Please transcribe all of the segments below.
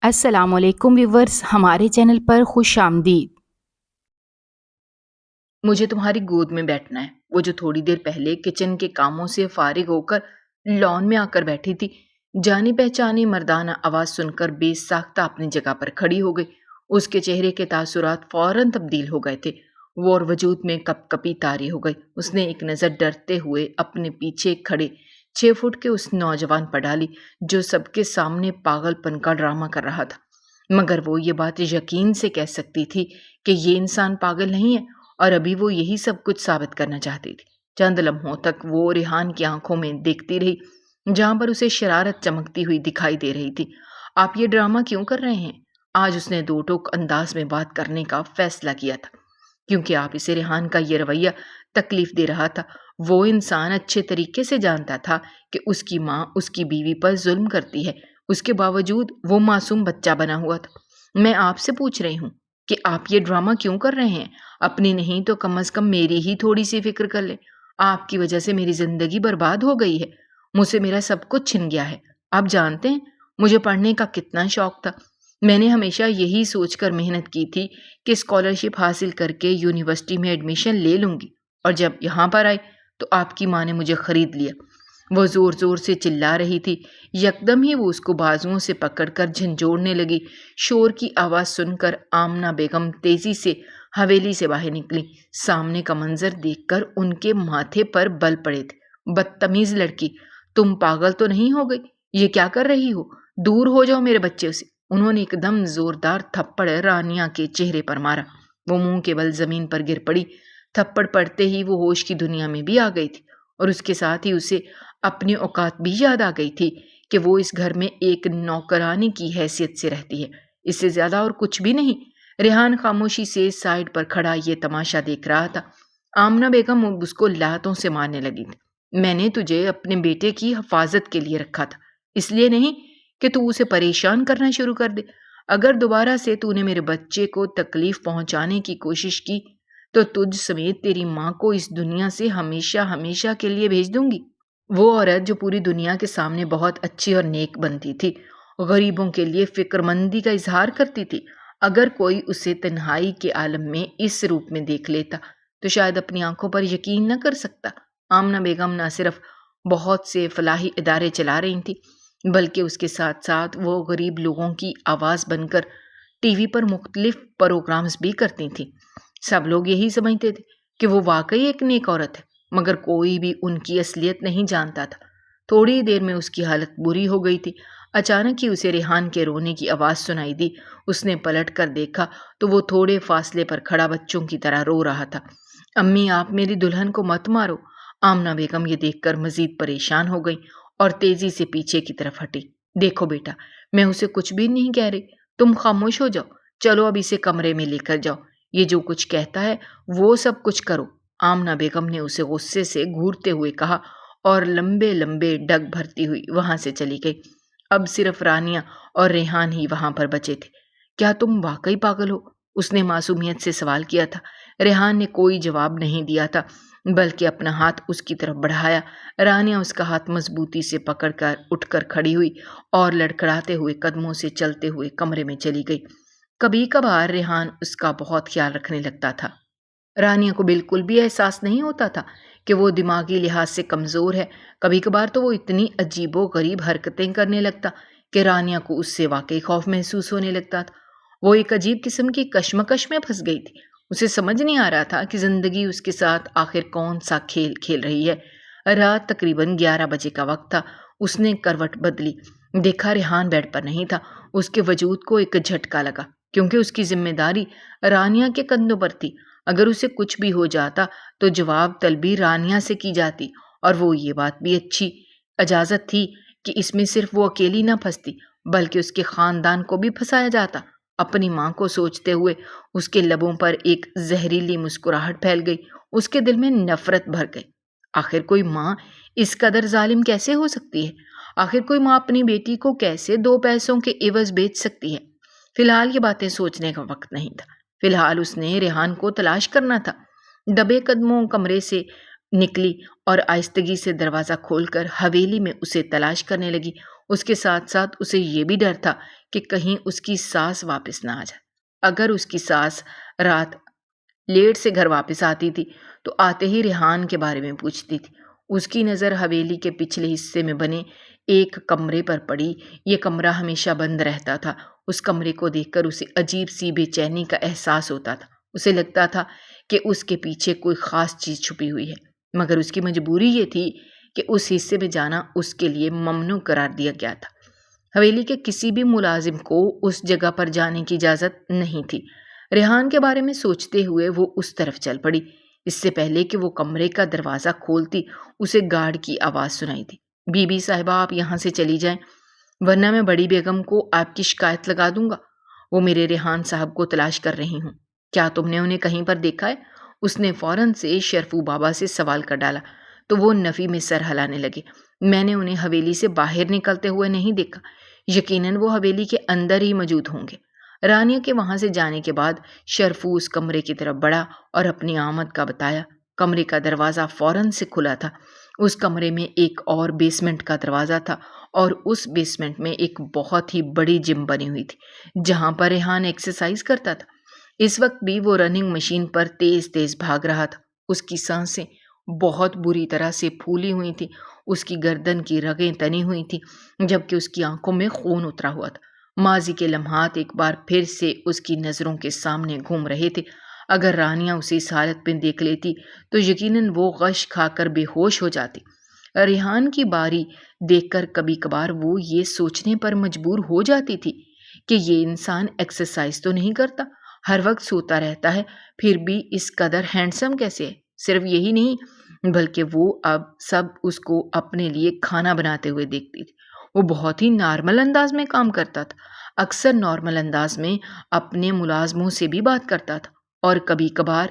السلام علیکم ویورز، ہمارے چینل پر خوش آمدید۔ مجھے تمہاری گود میں بیٹھنا ہے۔ وہ جو تھوڑی دیر پہلے کچن کے کاموں سے فارغ ہو کر لان میں آ کر بیٹھی تھی، جانی پہچانی مردانہ آواز سن کر بے ساختہ اپنی جگہ پر کھڑی ہو گئی۔ اس کے چہرے کے تاثرات فوراً تبدیل ہو گئے تھے، وہ اور وجود میں کپ کپی طاری ہو گئی۔ اس نے ایک نظر ڈرتے ہوئے اپنے پیچھے کھڑے 6 فٹ کے اس نوجوان پر ڈالی جو سب کے سامنے پاگل پن کا ڈرامہ کر رہا تھا، مگر وہ یہ بات یقین سے کہہ سکتی تھی کہ یہ انسان پاگل نہیں ہے، اور ابھی وہ یہی سب کچھ ثابت کرنا چاہتی تھی۔ چند لمحوں تک وہ ریحان کی آنکھوں میں دیکھتی رہی، جہاں پر اسے شرارت چمکتی ہوئی دکھائی دے رہی تھی۔ آپ یہ ڈرامہ کیوں کر رہے ہیں؟ آج اس نے دو ٹوک انداز میں بات کرنے کا فیصلہ کیا تھا، کیونکہ آپ اسے ریحان کا یہ رویہ تکلیف دے رہا تھا۔ وہ انسان اچھے طریقے سے جانتا تھا کہ اس کی ماں اس کی بیوی پر ظلم کرتی ہے، اس کے باوجود وہ معصوم بچہ بنا ہوا تھا۔ میں آپ سے پوچھ رہی ہوں کہ آپ یہ ڈرامہ کیوں کر رہے ہیں؟ اپنی نہیں تو کم از کم میری ہی تھوڑی سی فکر کر لے۔ آپ کی وجہ سے میری زندگی برباد ہو گئی ہے، مجھ سے میرا سب کچھ چھن گیا ہے۔ آپ جانتے ہیں مجھے پڑھنے کا کتنا شوق تھا، میں نے ہمیشہ یہی سوچ کر محنت کی تھی کہ اسکالرشپ حاصل کر کے یونیورسٹی میں ایڈمیشن لے لوں گی، اور جب یہاں پر آئی تو آپ کی ماں نے مجھے خرید لیا۔ وہ زور زور سے چلا رہی تھی، یکدم ہی وہ اس کو بازوؤں سے پکڑ کر جھنجھوڑنے لگی۔ شور کی آواز سن کر آمنہ بیگم تیزی سے حویلی سے باہر نکلی۔ سامنے کا منظر دیکھ کر ان کے ماتھے پر بل پڑے تھے۔ بدتمیز لڑکی، تم پاگل تو نہیں ہو گئی؟ یہ کیا کر رہی ہو؟ دور ہو جاؤ میرے بچے سے۔ انہوں نے ایک دم زوردار تھپڑ رانیہ کے چہرے پر مارا۔ وہ منہ کے بل زمین پر گر پڑی۔ تھپڑ پڑتے ہی وہ ہوش کی دنیا میں بھی آ گئی تھی، اور اس کے ساتھ ہی اسے اپنی اوقات بھی یاد آ گئی تھی کہ وہ اس گھر میں ایک نوکرانی کی حیثیت سے رہتی ہے، اس سے زیادہ اور کچھ بھی نہیں۔ ریحان خاموشی سے سائڈ پر کھڑا یہ تماشا دیکھ رہا تھا۔ آمنہ بیگم اس کو لاتوں سے مارنے لگی تھی۔ میں نے تجھے اپنے بیٹے کی حفاظت کے لیے رکھا تھا، اس لیے نہیں کہ تو اسے پریشان کرنا شروع کر دے۔ اگر دوبارہ سے تو نے میرے بچے کو تکلیف پہنچانے کی کوشش کی تو تجھ سمیت تیری ماں کو اس دنیا سے ہمیشہ ہمیشہ کے لیے بھیج دوں گی۔ وہ عورت جو پوری دنیا کے سامنے بہت اچھی اور نیک بنتی تھی، غریبوں کے لیے فکر مندی کا اظہار کرتی تھی، اگر کوئی اسے تنہائی کے عالم میں اس روپ میں دیکھ لیتا تو شاید اپنی آنکھوں پر یقین نہ کر سکتا۔ آمنہ بیگم نہ صرف بہت سے فلاحی ادارے چلا رہی تھی، بلکہ اس کے ساتھ ساتھ وہ غریب لوگوں کی آواز بن کر ٹی وی پر مختلف پروگرامز بھی کرتی تھیں۔ سب لوگ یہی سمجھتے تھے کہ وہ واقعی ایک نیک عورت ہے، مگر کوئی بھی ان کی اصلیت نہیں جانتا تھا۔ تھوڑی دیر میں اس کی حالت بری ہو گئی تھی۔ اچانک ہی اسے ریحان کے رونے کی آواز سنائی دی۔ اس نے پلٹ کر دیکھا تو وہ تھوڑے فاصلے پر کھڑا بچوں کی طرح رو رہا تھا۔ امی، آپ میری دلہن کو مت مارو۔ آمنہ بیگم یہ دیکھ کر مزید پریشان ہو گئی اور تیزی سے پیچھے کی طرف ہٹی۔ دیکھو بیٹا، میں اسے کچھ بھی نہیں کہہ رہی، تم خاموش ہو جاؤ۔ چلو اب اسے کمرے میں لے کر جاؤ، یہ جو کچھ کہتا ہے وہ سب کچھ کرو۔ آمنہ بیگم نے اسے غصے سے گھورتے ہوئے کہا اور لمبے لمبے ڈگ بھرتی ہوئی وہاں سے چلی گئی۔ اب صرف رانیہ اور ریحان ہی وہاں پر بچے تھے۔ کیا تم واقعی پاگل ہو؟ اس نے معصومیت سے سوال کیا تھا۔ ریحان نے کوئی جواب نہیں دیا تھا، بلکہ اپنا ہاتھ اس کی طرف بڑھایا۔ رانیہ اس کا ہاتھ مضبوطی سے پکڑ کر اٹھ کر کھڑی ہوئی اور لڑکھڑاتے ہوئے قدموں سے چلتے ہوئے کمرے میں چلی گئی۔ کبھی کبھار ریحان اس کا بہت خیال رکھنے لگتا تھا۔ رانیہ کو بالکل بھی احساس نہیں ہوتا تھا کہ وہ دماغی لحاظ سے کمزور ہے۔ کبھی کبھار تو وہ اتنی عجیب و غریب حرکتیں کرنے لگتا کہ رانیہ کو اس سے واقعی خوف محسوس ہونے لگتا تھا۔ وہ ایک عجیب قسم کی کشمکش میں پھنس گئی تھی۔ اسے سمجھ نہیں آ رہا تھا کہ زندگی اس کے ساتھ آخر کون سا کھیل کھیل رہی ہے۔ رات تقریباً 11 بجے کا وقت تھا۔ اس نے کروٹ بدلی، دیکھا ریحان بیڈ پر نہیں تھا۔ اس کے وجود کو ایک جھٹکا لگا، کیونکہ اس کی ذمہ داری رانیہ کے کندھوں پر تھی۔ اگر اسے کچھ بھی ہو جاتا تو جواب طلبی رانیہ سے کی جاتی، اور وہ یہ بات بھی اچھی اجازت تھی کہ اس میں صرف وہ اکیلی نہ پھنستی بلکہ اس کے خاندان کو بھی پھنسایا جاتا۔ اپنی ماں کو سوچتے ہوئے اس کے لبوں پر ایک زہریلی مسکراہٹ پھیل گئی، اس کے دل میں نفرت بھر گئی۔ آخر کوئی ماں اس قدر ظالم کیسے ہو سکتی ہے؟ آخر کوئی ماں اپنی بیٹی کو کیسے 2 پیسوں کے عوض بیچ سکتی ہے؟ فی الحال یہ باتیں سوچنے کا وقت نہیں تھا۔ فی الحال اس نے ریحان کو تلاش کرنا تھا۔ دبے قدموں کمرے سے نکلی اور آہستگی سے دروازہ کھول کر حویلی میں اسے تلاش کرنے لگی۔ اس کے ساتھ ساتھ اسے یہ بھی ڈر تھا کہ کہیں اس کی ساس واپس نہ آ جائے۔ اگر اس کی ساس رات لیٹ سے گھر واپس آتی تھی تو آتے ہی ریحان کے بارے میں پوچھتی تھی۔ اس کی نظر حویلی کے پچھلے حصے میں بنے ایک کمرے پر پڑی۔ یہ کمرہ ہمیشہ بند رہتا تھا۔ اس کمرے کو دیکھ کر اسے عجیب سی بے چینی کا احساس ہوتا تھا۔ اسے لگتا تھا کہ اس کے پیچھے کوئی خاص چیز چھپی ہوئی ہے، مگر اس کی مجبوری یہ تھی کہ اس حصے میں جانا اس کے لیے ممنوع قرار دیا گیا تھا۔ حویلی کے کسی بھی ملازم کو اس جگہ پر جانے کی اجازت نہیں تھی۔ ریحان کے بارے میں سوچتے ہوئے وہ اس طرف چل پڑی۔ اس سے پہلے کہ وہ کمرے کا دروازہ کھولتی اسے گارڈ کی آواز سنائی دی۔ بی بی صاحبہ، آپ یہاں سے چلی جائیں ورنہ میں بڑی بیگم کو آپ کی شکایت لگا دوں گا۔ وہ میرے ریحان صاحب کو تلاش کر رہی ہوں۔ کیا تم نے انہیں کہیں پر دیکھا ہے؟ اس نے فوراً سے شرفو بابا سے سوال کر ڈالا تو وہ نفی میں سر ہلانے لگے۔ میں نے انہیں حویلی سے باہر نکلتے ہوئے نہیں دیکھا۔ یقیناً وہ حویلی کے اندر ہی موجود ہوں گے۔ رانیہ کے وہاں سے جانے کے بعد شرفو اس کمرے کی طرف بڑھا اور اپنی آمد کا بتایا۔ کمرے کا دروازہ فوراً سے کھلا تھا۔ اس کمرے میں ایک اور بیسمنٹ کا دروازہ تھا اور اس بیسمنٹ میں ایک بہت ہی بڑی جم بنی ہوئی تھی جہاں پر ریحان ایکسرسائز کرتا تھا۔ اس وقت بھی وہ رننگ مشین پر تیز تیز بھاگ رہا تھا۔ اس کی سانسیں بہت بری طرح سے پھولی ہوئی تھیں۔ اس کی گردن کی رگیں تنی ہوئی تھیں جبکہ اس کی آنکھوں میں خون اترا ہوا تھا۔ ماضی کے لمحات ایک بار پھر سے اس کی نظروں کے سامنے گھوم رہے تھے۔ اگر رانیہ اسے اس حالت میں دیکھ لیتی تو یقیناً وہ غش کھا کر بے ہوش ہو جاتی۔ ریحان کی باری دیکھ کر کبھی کبھار وہ یہ سوچنے پر مجبور ہو جاتی تھی کہ یہ انسان ایکسرسائز تو نہیں کرتا، ہر وقت سوتا رہتا ہے، پھر بھی اس قدر ہینڈسم کیسے ہے؟ صرف یہی نہیں بلکہ وہ اب سب اس کو اپنے لیے کھانا بناتے ہوئے دیکھتی تھی۔ وہ بہت ہی نارمل انداز میں کام کرتا تھا، اکثر نارمل انداز میں اپنے ملازموں سے بھی بات کرتا تھا اور کبھی کبھار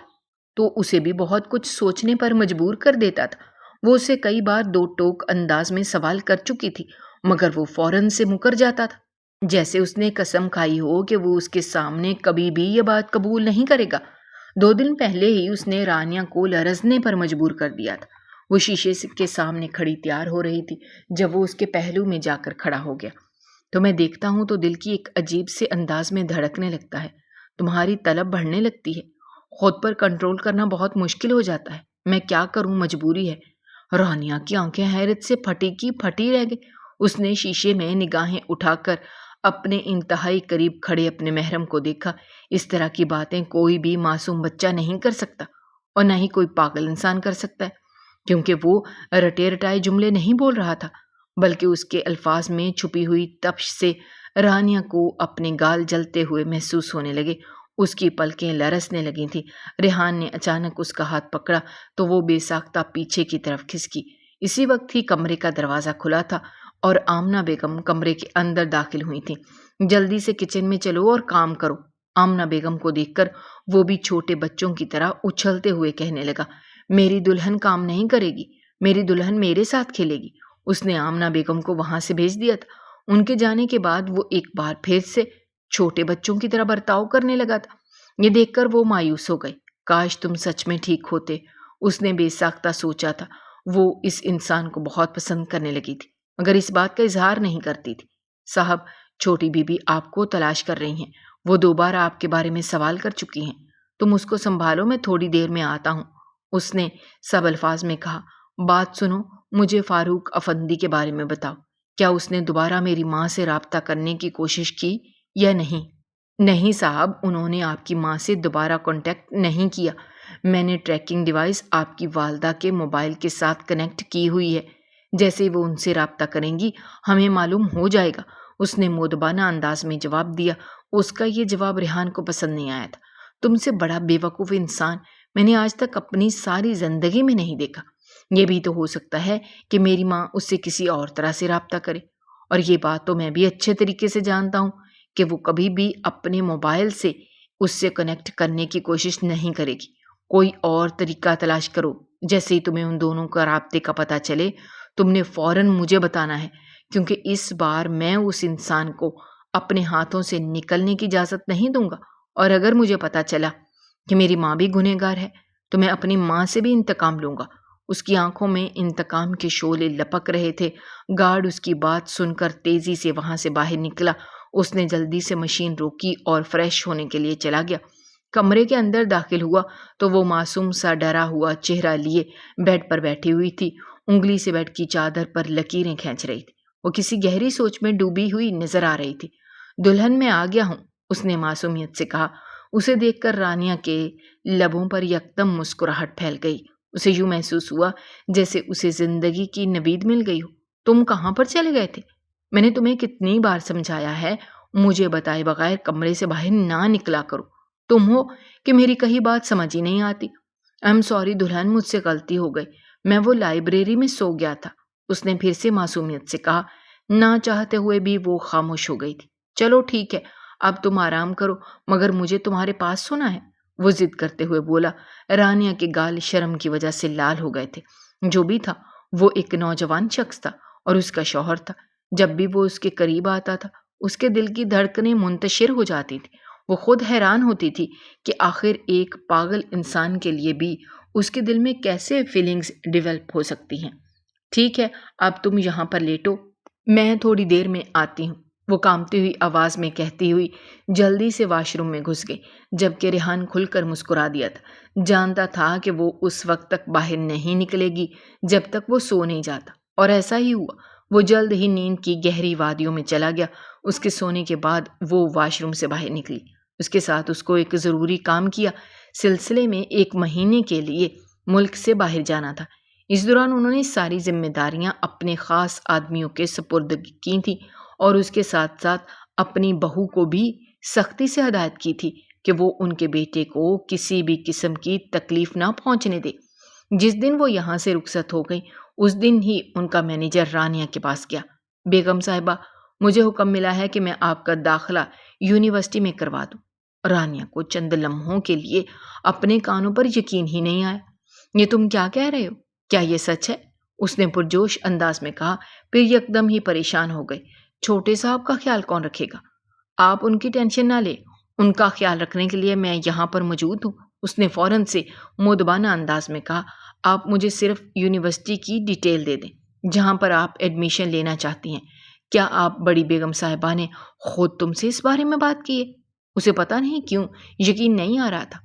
تو اسے بھی بہت کچھ سوچنے پر مجبور کر دیتا تھا۔ وہ اسے کئی بار دو ٹوک انداز میں سوال کر چکی تھی مگر وہ فوراً سے مکر جاتا تھا، جیسے اس نے قسم کھائی ہو کہ وہ اس کے سامنے کبھی بھی یہ بات قبول نہیں کرے گا۔ 2 دن پہلے ہی اس نے رانیہ کو لرزنے پر مجبور کر دیا تھا۔ وہ شیشے کے سامنے کھڑی تیار ہو رہی تھی جب وہ اس کے پہلو میں جا کر کھڑا ہو گیا۔ تو میں دیکھتا ہوں تو دل کی ایک عجیب سے انداز میں دھڑکنے لگتا ہے، تمہاری طلب بڑھنے لگتی ہے، خود پر کنٹرول کرنا بہت مشکل ہو جاتا ہے۔ میں کیا کروں، مجبوری ہے۔ رانیہ کی آنکھیں حیرت سے پھٹی کی پھٹی رہ گئی۔ اس نے شیشے میں نگاہیں اٹھا کر اپنے انتہائی قریب کھڑے اپنے محرم کو دیکھا۔ اس طرح کی باتیں کوئی بھی معصوم بچہ نہیں کر سکتا اور نہ ہی کوئی پاگل انسان کر سکتا ہے، کیونکہ وہ رٹے رٹائے جملے نہیں بول رہا تھا بلکہ اس کے الفاظ میں چھپی ہوئی تپش سے رانیہ کو اپنے گال جلتے ہوئے محسوس ہونے لگے۔ اس کی پلکیں لرزنے لگی تھیں۔ ریحان نے اچانک اس کا ہاتھ پکڑا تو وہ بے ساختہ پیچھے کی طرف کھسکی۔ اسی وقت ہی کمرے کا دروازہ کھلا تھا اور آمنہ بیگم کمرے کے اندر داخل ہوئی تھیں۔ جلدی سے کچن میں چلو اور کام کرو۔ آمنہ بیگم کو دیکھ کر وہ بھی چھوٹے بچوں کی طرح اچھلتے ہوئے کہنے لگا، میری دلہن کام نہیں کرے گی، میری دلہن میرے ساتھ کھیلے گی۔ اس نے آمنہ بیگم کو وہاں سے بھیج دیا تھا۔ ان کے جانے کے بعد وہ ایک بار پھر سے چھوٹے بچوں کی طرح برتاؤ کرنے لگا تھا۔ یہ دیکھ کر وہ مایوس ہو گئی۔ کاش تم سچ میں ٹھیک ہوتے، اس نے بے ساختہ سوچا تھا۔ وہ اس انسان کو بہت پسند کرنے لگی تھی مگر اس بات کا اظہار نہیں کرتی تھی۔ صاحب، چھوٹی بی بی آپ کو تلاش کر رہی ہیں، وہ 2 بار آپ کے بارے میں سوال کر چکی ہیں، تم اس کو سنبھالو، میں تھوڑی دیر میں آتا ہوں، اس نے سب الفاظ میں کہا۔ بات سنو، مجھے فاروق افندی کے بارے میں بتاؤ، کیا اس نے دوبارہ میری ماں سے رابطہ کرنے کی کوشش کی یا نہیں؟ نہیں صاحب، انہوں نے آپ کی ماں سے دوبارہ کانٹیکٹ نہیں کیا۔ میں نے ٹریکنگ ڈیوائس آپ کی والدہ کے موبائل کے ساتھ کنیکٹ کی ہوئی ہے، جیسے وہ ان سے رابطہ کریں گی ہمیں معلوم ہو جائے گا، اس نے مؤدبانہ انداز میں جواب دیا۔ اس کا یہ جواب ریحان کو پسند نہیں آیا تھا۔ تم سے بڑا بے وقوف انسان میں نے آج تک اپنی ساری زندگی میں نہیں دیکھا۔ یہ بھی تو ہو سکتا ہے کہ میری ماں اس سے کسی اور طرح سے رابطہ کرے، اور یہ بات تو میں بھی اچھے طریقے سے جانتا ہوں کہ وہ کبھی بھی اپنے موبائل سے اس سے کنیکٹ کرنے کی کوشش نہیں کرے گی۔ کوئی اور طریقہ تلاش کرو۔ جیسے ہی تمہیں ان دونوں کا رابطے کا پتہ چلے تم نے فوراً مجھے بتانا ہے، کیونکہ اس بار میں اس انسان کو اپنے ہاتھوں سے نکلنے کی اجازت نہیں دوں گا، اور اگر مجھے پتہ چلا کہ میری ماں بھی گنہگار ہے تو میں اپنی ماں سے بھی انتقام لوں گا۔ اس کی آنکھوں میں انتقام کے شعلے لپک رہے تھے۔ گارڈ اس کی بات سن کر تیزی سے وہاں سے باہر نکلا۔ اس نے جلدی سے مشین روکی اور فریش ہونے کے لیے چلا گیا۔ کمرے کے اندر داخل ہوا تو وہ معصوم سا ڈرا ہوا چہرہ لیے بیڈ پر بیٹھی ہوئی تھی۔ انگلی سے بیڈ کی چادر پر لکیریں کھینچ رہی تھی۔ وہ کسی گہری سوچ میں ڈوبی ہوئی نظر آ رہی تھی۔ دلہن میں آ گیا ہوں، اس نے معصومیت سے کہا۔ اسے دیکھ کر رانیہ کے لبوں پر یکدم مسکراہٹ پھیل گئی۔ اسے یوں محسوس ہوا جیسے اسے زندگی کی نوید مل گئی ہو۔ تم کہاں پر چلے گئے تھے؟ میں نے تمہیں کتنی بار سمجھایا ہے مجھے بتائے بغیر کمرے سے باہر نہ نکلا کرو۔ تم ہو کہ میری کہیں بات سمجھ ہی نہیں آتی۔ ایم سوری دلہن، مجھ سے غلطی ہو گئی، میں وہ لائبریری میں سو گیا تھا، اس نے پھر سے معصومیت سے کہا۔ نہ چاہتے ہوئے بھی وہ خاموش ہو گئی تھی۔ چلو ٹھیک ہے، اب تم آرام کرو، مگر مجھے تمہارے پاس سونا ہے، وہ ضد کرتے ہوئے بولا۔ رانیہ کے گال شرم کی وجہ سے لال ہو گئے تھے۔ جو بھی تھا وہ ایک نوجوان شخص تھا اور اس کا شوہر تھا۔ جب بھی وہ اس کے قریب آتا تھا اس کے دل کی دھڑکنیں منتشر ہو جاتی تھی۔ وہ خود حیران ہوتی تھی کہ آخر ایک پاگل انسان کے لیے بھی اس کے دل میں کیسے فیلنگز ڈیولپ ہو سکتی ہیں۔ ٹھیک ہے، اب تم یہاں پر لیٹو، میں تھوڑی دیر میں آتی ہوں، وہ کانپتی ہوئی آواز میں کہتی ہوئی جلدی سے واش روم میں گھس گئی، جبکہ ریحان کھل کر مسکرا دیا تھا۔ جانتا تھا کہ وہ اس وقت تک باہر نہیں نکلے گی جب تک وہ سو نہیں جاتا، اور ایسا ہی ہوا۔ وہ جلد ہی نیند کی گہری وادیوں میں چلا گیا۔ اس کے سونے کے بعد وہ واش روم سے باہر نکلی۔ اس کے ساتھ اس کو ایک ضروری کام کیا سلسلے میں 1 مہینے کے لیے ملک سے باہر جانا تھا۔ اس دوران انہوں نے ساری ذمہ داریاں اپنے خاص آدمیوں کے سپرد کی تھیں اور اس کے ساتھ ساتھ اپنی بہو کو بھی سختی سے ہدایت کی تھی کہ وہ ان کے بیٹے کو کسی بھی قسم کی تکلیف نہ پہنچنے دے۔ جس دن وہ یہاں سے رخصت ہو گئی اس دن ہی ان کا مینیجر رانیہ کے پاس گیا۔ بیگم صاحبہ، مجھے حکم ملا ہے کہ میں آپ کا داخلہ یونیورسٹی میں کروا دوں۔ رانیہ کو چند لمحوں کے لیے اپنے کانوں پر یقین ہی نہیں آیا۔ یہ تم کیا کہہ رہے ہو؟ کیا یہ سچ ہے؟ اس نے پرجوش انداز میں کہا، پھر یکدم ہی پریشان ہو گئی۔ چھوٹے صاحب کا خیال کون رکھے گا؟ آپ ان کی ٹینشن نہ لیں، ان کا خیال رکھنے کے لیے میں یہاں پر موجود ہوں، اس نے فوراً سے مؤدبانہ انداز میں کہا۔ آپ مجھے صرف یونیورسٹی کی ڈیٹیل دے دیں جہاں پر آپ ایڈمیشن لینا چاہتی ہیں۔ کیا آپ بڑی بیگم صاحبہ نے خود تم سے اس بارے میں بات کی ہے؟ اسے پتہ نہیں کیوں یقین نہیں آ رہا تھا۔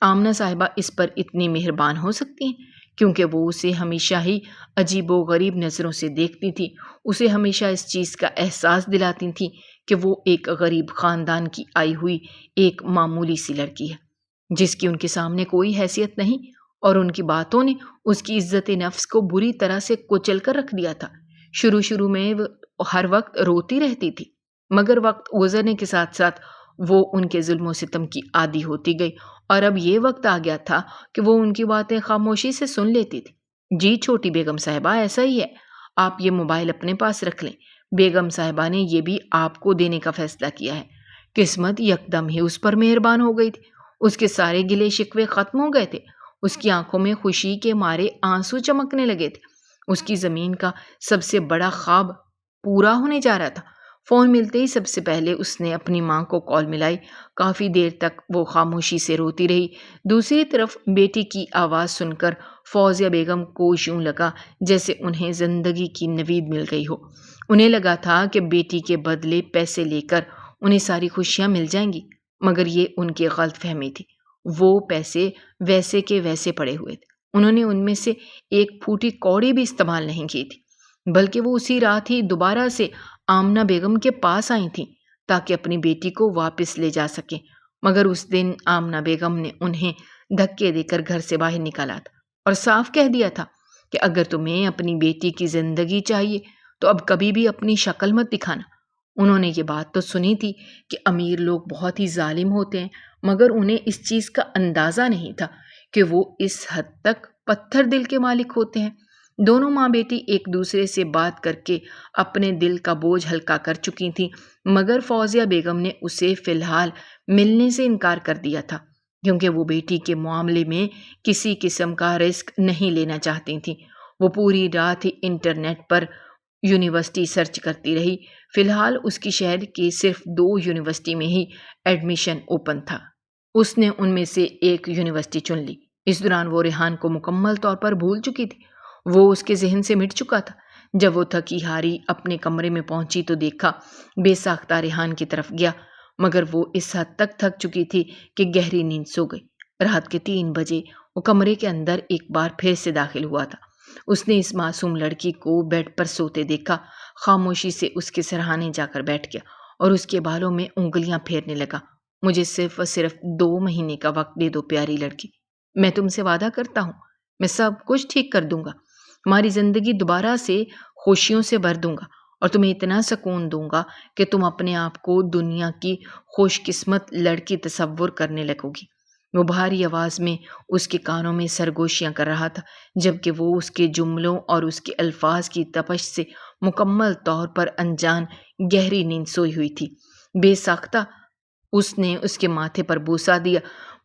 آمنہ صاحبہ اس پر اتنی مہربان ہو سکتی ہیں کیونکہ وہ اسے ہمیشہ ہی عجیب و غریب نظروں سے دیکھتی تھی، اسے ہمیشہ اس چیز کا احساس دلاتی تھی کہ وہ ایک غریب خاندان کی آئی ہوئی ایک معمولی سی لڑکی ہے جس کی ان کے سامنے کوئی حیثیت نہیں، اور ان کی باتوں نے اس کی عزت نفس کو بری طرح سے کچل کر رکھ دیا تھا۔ شروع میں وہ ہر وقت روتی رہتی تھی، مگر وقت گزرنے کے ساتھ ساتھ وہ ان کے ظلم و ستم کی عادی ہوتی گئی، اور اب یہ وقت آ گیا تھا کہ وہ ان کی باتیں خاموشی سے سن لیتی تھی۔ جی چھوٹی بیگم صاحبہ، ایسا ہی ہے، آپ یہ موبائل اپنے پاس رکھ لیں، بیگم صاحبہ نے یہ بھی آپ کو دینے کا فیصلہ کیا ہے۔ قسمت یکدم ہی اس پر مہربان ہو گئی تھی، اس کے سارے گلے شکوے ختم ہو گئے تھے، اس کی آنکھوں میں خوشی کے مارے آنسو چمکنے لگے تھے۔ اس کی زمین کا سب سے بڑا خواب پورا ہونے جا رہا تھا۔ فون ملتے ہی سب سے پہلے اس نے اپنی ماں کو کال ملائی۔ کافی دیر تک وہ خاموشی سے روتی رہی۔ دوسری طرف بیٹی کی آواز سن کر فوزیہ بیگم کو یوں لگا جیسے انہیں زندگی کی نوید مل گئی ہو۔ انہیں لگا تھا کہ بیٹی کے بدلے پیسے لے کر انہیں ساری خوشیاں مل جائیں گی، مگر یہ ان کی غلط فہمی تھی۔ وہ پیسے ویسے کے ویسے پڑے ہوئے تھے، انہوں نے ان میں سے ایک پھوٹی کوڑی بھی استعمال نہیں کی تھی، بلکہ وہ اسی رات ہی دوبارہ سے آمنہ بیگم کے پاس آئی تھیں تاکہ اپنی بیٹی کو واپس لے جا سکیں، مگر اس دن آمنہ بیگم نے انہیں دھکے دے کر گھر سے باہر نکالا تھا اور صاف کہہ دیا تھا کہ اگر تمہیں اپنی بیٹی کی زندگی چاہیے تو اب کبھی بھی اپنی شکل مت دکھانا۔ انہوں نے یہ بات تو سنی تھی کہ امیر لوگ بہت ہی ظالم ہوتے ہیں، مگر انہیں اس چیز کا اندازہ نہیں تھا کہ وہ اس حد تک پتھر دل کے مالک ہوتے ہیں۔ دونوں ماں بیٹی ایک دوسرے سے بات کر کے اپنے دل کا بوجھ ہلکا کر چکی تھیں، مگر فوزیہ بیگم نے اسے فی الحال ملنے سے انکار کر دیا تھا کیونکہ وہ بیٹی کے معاملے میں کسی قسم کا رسک نہیں لینا چاہتی تھیں۔ وہ پوری رات ہی انٹرنیٹ پر یونیورسٹی سرچ کرتی رہی۔ فی الحال اس کی شہر کی صرف 2 یونیورسٹی میں ہی ایڈمیشن اوپن تھا۔ اس نے ان میں سے ایک یونیورسٹی چن لی۔ اس دوران وہ ریحان کو مکمل طور پر بھول چکی تھی۔ وہ اس کے ذہن سے مٹ چکا تھا۔ جب وہ تھکی ہاری اپنے کمرے میں پہنچی تو دیکھا بے ساختہ ریحان کی طرف گیا، مگر وہ اس حد تک تھک چکی تھی کہ گہری نیند سو گئی۔ رات کے 3 بجے وہ کمرے کے اندر ایک بار پھر سے داخل ہوا تھا۔ اس نے اس معصوم لڑکی کو بیڈ پر سوتے دیکھا، خاموشی سے اس کے سرہانے جا کر بیٹھ گیا اور اس کے بالوں میں انگلیاں پھیرنے لگا۔ مجھے صرف 2 مہینے کا وقت دے دو پیاری لڑکی، میں تم سے وعدہ کرتا ہوں میں سب کچھ ٹھیک کر دوں گا، تمہاری زندگی دوبارہ سے خوشیوں سے بھر دوں گا اور تمہیں اتنا سکون دوں گا کہ تم اپنے آپ کو دنیا کی خوش قسمت لڑکی تصور کرنے لگو گی۔ وہ بھاری آواز میں اس کے کانوں میں سرگوشیاں کر رہا تھا، جبکہ وہ اس کے جملوں اور اس کے الفاظ کی تپش سے مکمل طور پر انجان گہری نیند سوئی ہوئی تھی۔ بے ساختہ اس نے اس کے ماتھے پر بوسہ دیا۔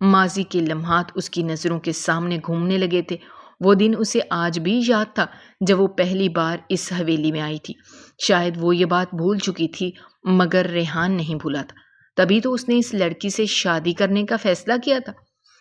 ماضی کے لمحات اس کی نظروں کے سامنے گھومنے لگے تھے۔ وہ دن اسے آج بھی یاد تھا جب وہ پہلی بار اس حویلی میں آئی تھی۔ شاید وہ یہ بات بھول چکی تھی، مگر ریحان نہیں بھولا تھا۔ تبھی تو اس نے اس لڑکی سے شادی کرنے کا فیصلہ کیا تھا۔